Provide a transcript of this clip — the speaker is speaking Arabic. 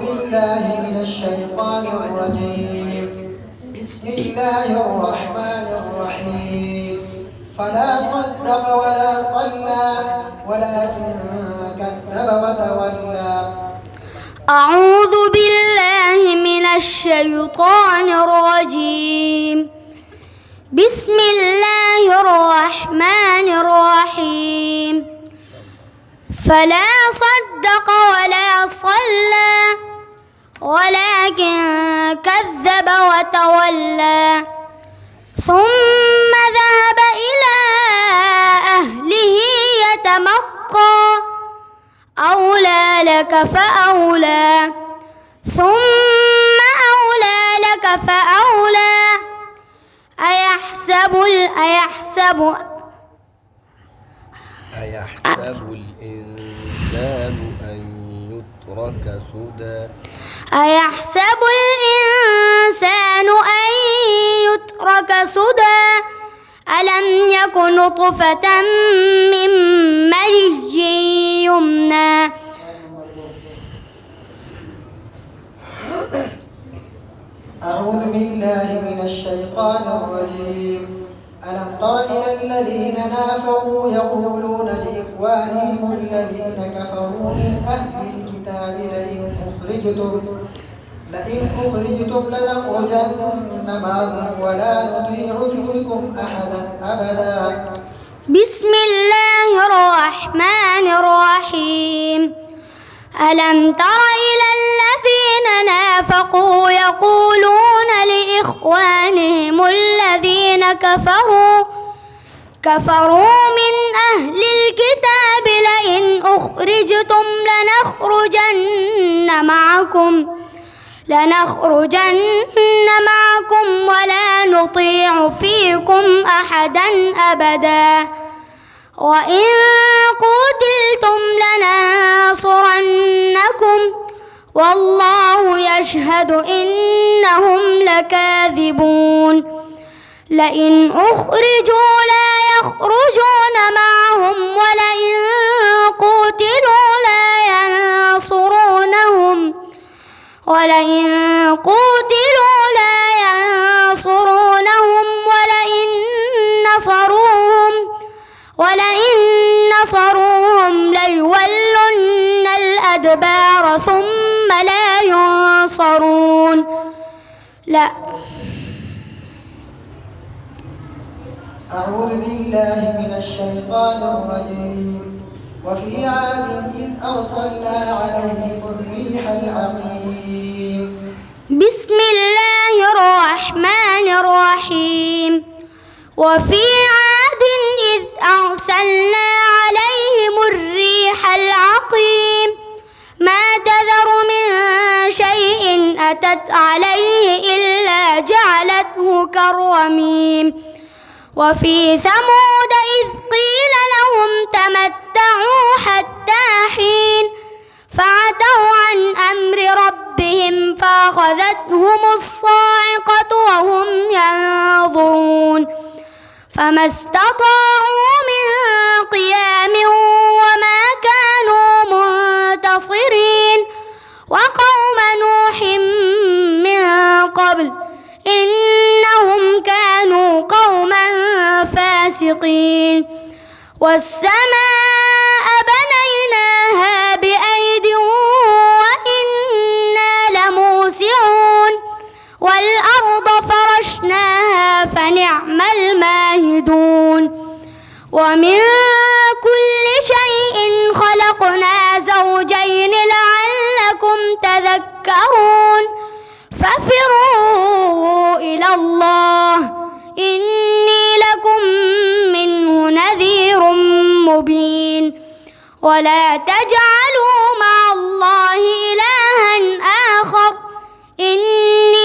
بالله من الشيطان الرجيم. بسم الله الرحمن الرحيم. فلا صدق ولا صلى ولكن كذب وتولى. أعوذ بالله من الشيطان الرجيم. بسم الله الرحمن الرحيم. فلا صدق ولا صلى ولكن كذب وتولى ثم ذهب إلى أهله يتمطى أولى لك فأولى ثم أولى لك فأولى أيحسب الإنسان أن يترك سدى أيحسب الإنسان أن يترك سدى ألم يك نطفة من مني يمنى أعوذ بالله من الشيطان الرجيم. ألم تر إلى الذين نافقوا يقولون لإخوانهم الذين كفروا من أهل الكتاب لئن أخرجتم لنخرجن معكم ولا نطيع فيكم أحدا أبدا. بسم الله الرحمن الرحيم. ألم تر إلى الذين نافقوا يقولون لإخوانهم الذين كفروا من أهل الكتاب لئن أخرجتم لنخرجن معكم ولا نطيع فيكم أحدا أبدا وإن قتلتم لننصرنكم والله يشهد إنهم لكاذبون. لئن أخرجوا لا يخرجون معهم ولئن قتلوا لا ينصرونهم ولئن نصروهم ليولن الأدبار ثم لا ينصرون. أعوذ بالله من الشيطان الرجيم. وفي عاد إذ أرسلنا عليهم الريح العقيم. بسم الله الرحمن الرحيم. وفي عاد إذ أرسلنا عليهم الريح العقيم ما تذر من شيء أتت عليه إلا جعلته كالرميم. وفي ثمود إذ قيل لهم تمتعوا حتى حين فعتوا عن أمر ربهم فأخذتهم الصاعقة وهم ينظرون فما استطاعوا من قيام وما كانوا منتصرين. وقوم نوح من قبل إنهم كانوا قوما فاسقين. والسماء بنيناها بأيد وإنا لموسعون والأرض فرشناها فنعم الماهدون. ومن كل شيء خلقنا زوجين لعلكم تذكرون. ففروا إلى الله إني لكم منه نذير مبين. ولا تجعلوا مع الله إلها آخر إني